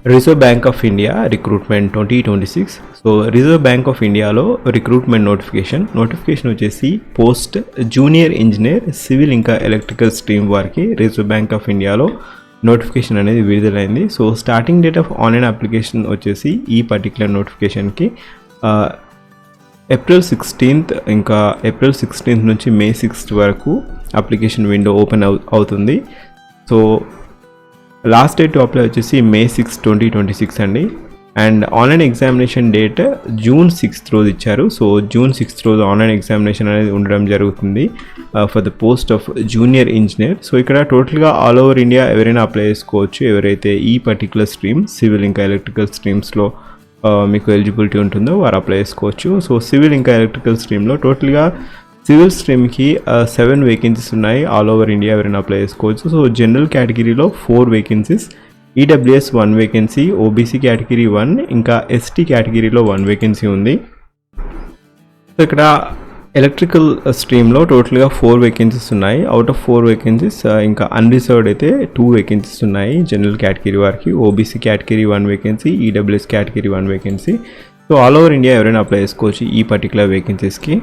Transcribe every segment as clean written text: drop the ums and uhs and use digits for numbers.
Reserve bank of India recruitment 2026. So reserve bank of ఇండియాలో recruitment notification వచ్చేసి post junior engineer civil ఇంకా electrical stream వారికి reserve bank of ఇండియాలో notification అనేది విడుదలైంది. So starting date of online application వచ్చేసి ఈ పర్టికులర్ నోటిఫికేషన్కి April 16th ఇంకా April 16th నుంచి May 6th వరకు అప్లికేషన్ విండో ఓపెన్ అవుతుంది. So last date to apply వచ్చేసి May 6, 2026 అండి. And online examination date June 6th రోజు ఇచ్చారు. సో June 6th రోజు ఆన్లైన్ ఎగ్జామినేషన్ అనేది ఉండడం జరుగుతుంది for the post of junior engineer. So ఇక్కడ టోటల్గా ఆల్ ఓవర్ ఇండియా ఎవరైనా అప్లై చేసుకోవచ్చు, ఎవరైతే ఈ పర్టికులర్ స్ట్రీమ్ సివిల్ ఇంకా ఎలక్ట్రికల్ స్ట్రీమ్స్లో మీకు ఎలిజిబిలిటీ ఉంటుందో వారు అప్లై చేసుకోవచ్చు. సో సివిల్ ఇంకా ఎలక్ట్రికల్ స్ట్రీమ్లో టోటల్గా సివిల్ స్ట్రీమ్కి 7 వేకెన్సీస్ ఉన్నాయి. ఆల్ ఓవర్ ఇండియా ఎవరైనా అప్లై చేసుకోవచ్చు. సో జనరల్ కేటగిరీలో 4 vacancies, EWS 1 vacancy, OBC category 1, ఇంకా ఎస్టీ కేటగిరీలో 1 వేకెన్సీ ఉంది. సో ఇక్కడ ఎలక్ట్రికల్ స్ట్రీమ్లో టోటల్గా 4 వేకెన్సీస్ ఉన్నాయి. అవుట్ ఆఫ్ 4 వేకెన్సీస్ ఇంకా అన్రిజర్వ్డ్ అయితే 2 వేకెన్సీస్ ఉన్నాయి జనరల్ కేటగిరీ వారికి, OBC category 1 vacancy, EWS category 1 vacancy. So all over India ఎవరైనా అప్లై చేసుకోవచ్చు ఈ పర్టికులర్ వేకెన్సీస్కి.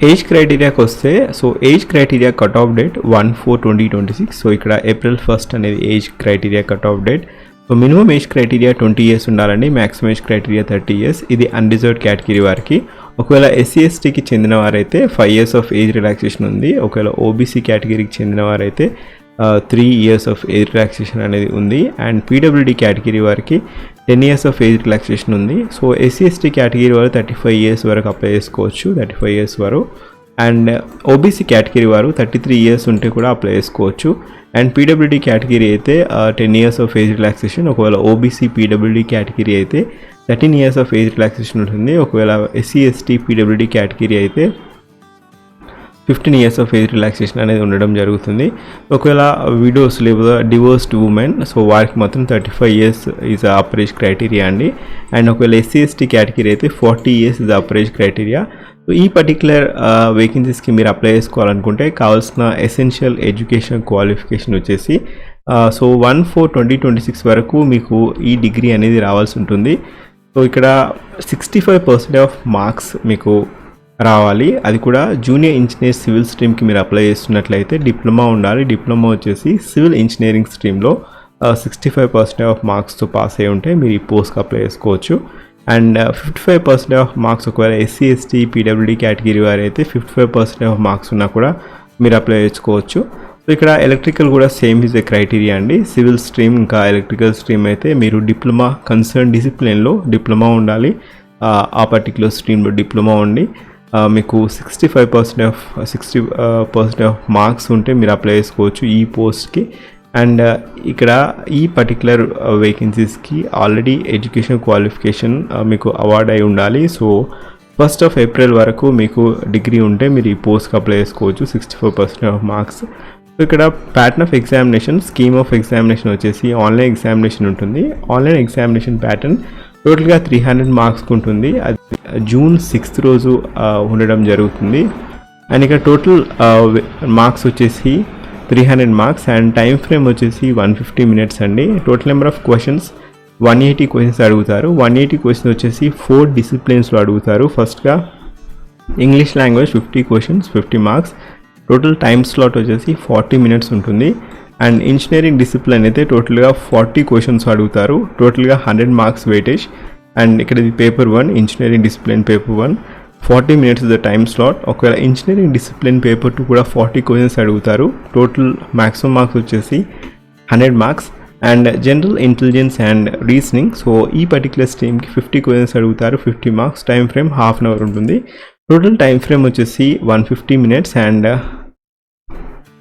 ఏజ్ క్రైటీరియాకి వస్తే, so age criteria cut off date 1/4/2026. So ఇక్కడ April 1st అనేది age criteria cut off date. So minimum age criteria 20 years ఉండాలండి, maximum age criteria 30 years. ఇది unreserved category వారికి. ఒకవేళ ఎస్సీ ఎస్టీకి చెందిన వారైతే 5 years ఆఫ్ ఏజ్ రిలాక్సేషన్ ఉంది. ఒకవేళ ఓబీసీ కేటగిరీకి చెందిన వారైతే 3 years ఆఫ్ ఏజ్ రిలాక్సేషన్ అనేది ఉంది. అండ్ పీడబ్ల్యూడీ కేటగిరీ వారికి 10 years ఆఫ్ ఏజ్ రిలాక్సేషన్ ఉంది. సో ఎస్సీ ఎస్టీ కేటగిరీ వారు 35 years వరకు అప్లై చేసుకోవచ్చు, 35 years వరకు. అండ్ ఓబీసీ కేటగిరీ వారు 33 years ఉంటే కూడా అప్లై చేసుకోవచ్చు. అండ్ పీడబ్ల్యూడీ కేటగిరీ అయితే 10 years ఆఫ్ ఏజ్ రిలాక్సేషన్. ఒకవేళ ఓబీసీ పీడబ్ల్యూడీ కేటగిరీ అయితే 13 years ఆఫ్ ఏజ్ రిలాక్సేషన్ ఉంటుంది. ఒకవేళ ఎస్సీ ఎస్టీ పీడబ్ల్యూడీ కేటగిరీ అయితే 15 years ఆఫ్ ఏజ్ రిలాక్సేషన్ అనేది ఉండడం జరుగుతుంది. ఒకవేళ విడోస్ లేదా డివోర్స్డ్ ఉమెన్, సో వారికి మాత్రం 35 years is upper age criteria అండి. అండ్ ఒకవేళ ఎస్సీ ఎస్టీ కేటగిరీ అయితే 40 years is upper age criteria. So ఈ పర్టికులర్ వేకెన్సీస్కి మీరు అప్లై చేసుకోవాలనుకుంటే కావాల్సిన ఎసెన్షియల్ ఎడ్యుకేషన్ క్వాలిఫికేషన్ వచ్చేసి సో 1/4/2026 వరకు మీకు ఈ డిగ్రీ అనేది రావాల్సి ఉంటుంది. సో ఇక్కడ 65% ఆఫ్ మార్క్స్ మీకు రావాలి. అది కూడా జూనియర్ ఇంజనీర్ సివిల్ స్ట్రీమ్కి మీరు అప్లై చేస్తున్నట్లయితే డిప్లొమా ఉండాలి. డిప్లొమా వచ్చేసి సివిల్ ఇంజనీరింగ్ స్ట్రీమ్లో 65% ఆఫ్ మార్క్స్తో పాస్ అయి ఉంటే మీరు ఈ పోస్ట్కి అప్లై చేసుకోవచ్చు. అండ్ 55% ఆఫ్ మార్క్స్ ఒకవేళ ఎస్సీ ఎస్టీ పీడబ్ల్యూడీ కేటగిరీ వారు అయితే 55% ఆఫ్ మార్క్స్ ఉన్నా కూడా మీరు అప్లై చేసుకోవచ్చు. సో ఇక్కడ ఎలక్ట్రికల్ కూడా సేమ్ ఈజ్ ఏ క్రైటీరియా అండి. సివిల్ స్ట్రీమ్ ఇంకా ఎలక్ట్రికల్ స్ట్రీమ్ అయితే మీరు డిప్లొమా కన్సర్న్ డిసిప్లిన్లో డిప్లొమా ఉండాలి. ఆ పర్టికులర్ స్ట్రీమ్లో డిప్లొమా ఉండి మీకు 60% ఆఫ్ మార్క్స్ ఉంటే మీరు అప్లై చేసుకోవచ్చు ఈ పోస్ట్కి. అండ్ ఇక్కడ ఈ పర్టికులర్ వేకెన్సీస్కి ఆల్రెడీ ఎడ్యుకేషన్ క్వాలిఫికేషన్ మీకు అవార్డ్ అయి ఉండాలి. సో 1st of April వరకు మీకు డిగ్రీ ఉంటే మీరు ఈ పోస్ట్కి అప్లై చేసుకోవచ్చు, 64% ఆఫ్ మార్క్స్. సో ఇక్కడ pattern of examination, scheme of examination వచ్చేసి ఆన్లైన్ ఎగ్జామినేషన్ ఉంటుంది. ఆన్లైన్ ఎగ్జామినేషన్ ప్యాటర్న్ టోటల్గా 300 మార్క్స్కి ఉంటుంది. అది June 6th రోజు ఉండడం జరుగుతుంది. అండ్ ఇక్కడ టోటల్ మార్క్స్ వచ్చేసి 300 మార్క్స్. అండ్ టైం ఫ్రేమ్ వచ్చేసి 150 minutes అండి. Total number of questions 180 questions అడుగుతారు. 180 questions వచ్చేసి 4 disciplinesలో అడుగుతారు. ఫస్ట్గా English language 50 questions, 50 marks. Total time slot వచ్చేసి 40 minutes ఉంటుంది. అండ్ ఇంజనీరింగ్ డిసిప్లిన్ అయితే టోటల్గా 40 questions అడుగుతారు. టోటల్గా 100 మార్క్స్ వెయిటేజ్. అండ్ ఇక్కడ ఇది paper 1, engineering discipline paper 1, 40 minutes the time slot. ఒకవేళ ఇంజనీరింగ్ డిసిప్లిన్ పేపర్ 2 కూడా 40 questions అడుగుతారు. టోటల్ మ్యాక్సిమం మార్క్స్ వచ్చేసి 100 marks. And general intelligence and reasoning, so ఈ పర్టికులర్ స్ట్రీమ్కి 50 questions అడుగుతారు, 50 marks. Time frame ½ an hour ఉంటుంది. Total time frame వచ్చేసి 150 minutes. And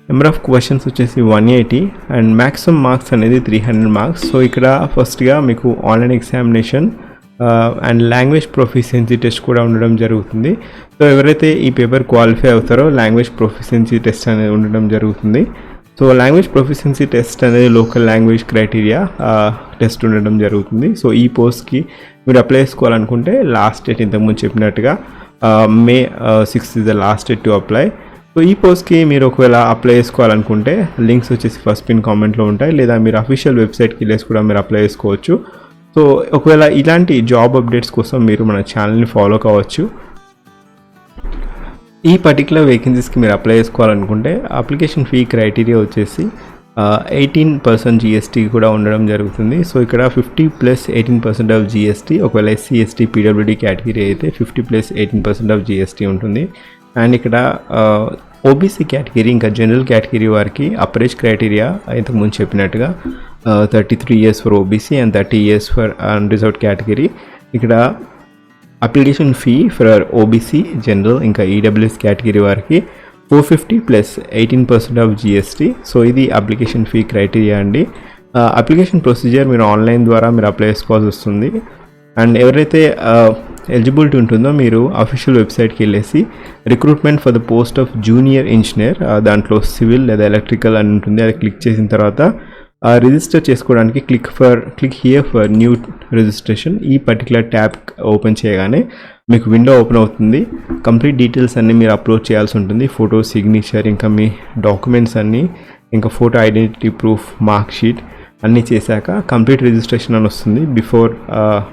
number of questions వచ్చేసి 180. And maximum marks అనేది 300 marks. So ఇక్కడ ఫస్ట్గా మీకు online examination and language proficiency test కూడా ఉండడం జరుగుతుంది. సో ఎవరైతే ఈ పేపర్ క్వాలిఫై అవుతారో లాంగ్వేజ్ ప్రొఫిషియన్సీ టెస్ట్ అనేది ఉండడం జరుగుతుంది. సో లాంగ్వేజ్ ప్రొఫిషియన్సీ టెస్ట్ అనేది లోకల్ లాంగ్వేజ్ క్రైటీరియా టెస్ట్ ఉండడం జరుగుతుంది. సో ఈ పోస్ట్కి మీరు అప్లై చేసుకోవాలనుకుంటే లాస్ట్ డేట్ ఇంతకుముందు చెప్పినట్టుగా May 6th is the last date to apply. So ఈ పోస్ట్కి మీరు ఒకవేళ అప్లై చేసుకోవాలనుకుంటే లింక్స్ వచ్చేసి ఫస్ట్ పిన్ కామెంట్లో ఉంటాయి, లేదా మీరు అఫీషియల్ వెబ్సైట్కి వెళ్ళేసి కూడా మీరు అప్లై చేసుకోవచ్చు. సో ఒకవేళ ఇలాంటి జాబ్ అప్డేట్స్ కోసం మీరు మన ఛానల్ని ఫాలో కావచ్చు. ఈ పర్టికులర్ వేకెన్సీస్కి మీరు అప్లై చేసుకోవాలనుకుంటే అప్లికేషన్ ఫీ క్రైటీరియా వచ్చేసి 18% GST కూడా ఉండడం జరుగుతుంది. సో ఇక్కడ 50+18% ఆఫ్ GST, ఒకవేళ SC ST PWD కేటగిరీ అయితే 50+18% ఆఫ్ GST ఉంటుంది. అండ్ ఇక్కడ OBC కేటగిరీ ఇంకా జనరల్ కేటగిరీ వారికి అపరేజ్ క్రైటీరియా ఇంతకుముందు చెప్పినట్టుగా 33 years for OBC and 30 years for unreserved category. ఇక్కడ application fee for OBC general ఇంకా EWS కేటగిరీ వారికి 450+18% ఆఫ్ GST. సో ఇది అప్లికేషన్ ఫీ క్రైటీరియా అండి. అప్లికేషన్ ప్రొసీజర్ మీరు ఆన్లైన్ ద్వారా మీరు అప్లై చేసుకోవాల్సి వస్తుంది. అండ్ ఎవరైతే ఎలిజిబిలిటీ ఉంటుందో మీరు అఫీషియల్ వెబ్సైట్కి వెళ్ళేసి recruitment for the post of junior engineer, దాంట్లో సివిల్ లేదా ఎలక్ట్రికల్ అని ఉంటుంది, అది క్లిక్ చేసిన తర్వాత రిజిస్టర్ చేసుకోవడానికి click here for new registration. ఈ పర్టికులర్ ట్యాబ్ ఓపెన్ చేయగానే మీకు విండో ఓపెన్ అవుతుంది. కంప్లీట్ డీటెయిల్స్ అన్నీ మీరు అప్లోడ్ చేయాల్సి ఉంటుంది, ఫోటో, సిగ్నేచర్, ఇంకా మీ డాక్యుమెంట్స్ అన్నీ, ఇంకా photo identity proof, mark sheet అన్నీ చేశాక కంప్లీట్ రిజిస్ట్రేషన్ అని వస్తుంది. బిఫోర్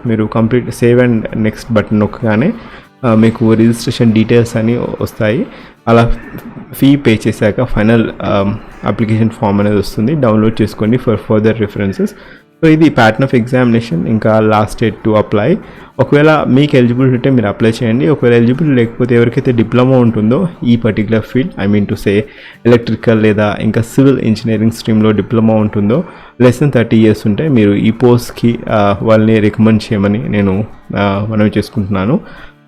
మీరు complete save and next button నొక్కగానే మీకు రిజిస్ట్రేషన్ డీటెయిల్స్ అని వస్తాయి. అలా ఫీ పే చేశాక ఫైనల్ అప్లికేషన్ ఫామ్ అనేది వస్తుంది, డౌన్లోడ్ చేసుకోండి ఫర్ ఫర్దర్ రిఫరెన్సెస్. సో ఇది ప్యాటర్న్ ఆఫ్ ఎగ్జామినేషన్, ఇంకా లాస్ట్ డేట్ టు అప్లై. ఒకవేళ మీకు ఎలిజిబిలిటీ ఉంటే మీరు అప్లై చేయండి. ఒకవేళ ఎలిజిబిలిటీ లేకపోతే ఎవరికైతే డిప్లొమా ఉంటుందో ఈ particular field, I mean to say electrical లేదా ఇంకా సివిల్ ఇంజనీరింగ్ స్ట్రీమ్లో డిప్లొమా ఉంటుందో, లెస్ దెన్ 30 years ఉంటే మీరు ఈ పోస్ట్కి వాళ్ళని రికమెండ్ చేయమని నేను మనవి చేసుకుంటున్నాను.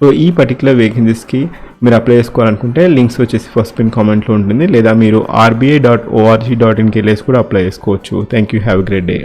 సో ఈ పర్టికులర్ వేకెన్సీస్కి మీరు అప్లై చేసుకోవాలనుకుంటే లింక్స్ వచ్చేసి ఫస్ట్ పిన్ కామెంట్లో ఉంటుంది, లేదా మీరు RBI.org.inకి వెళ్ళేసి కూడా అప్లై చేసుకోవచ్చు. Thank you, have a great day.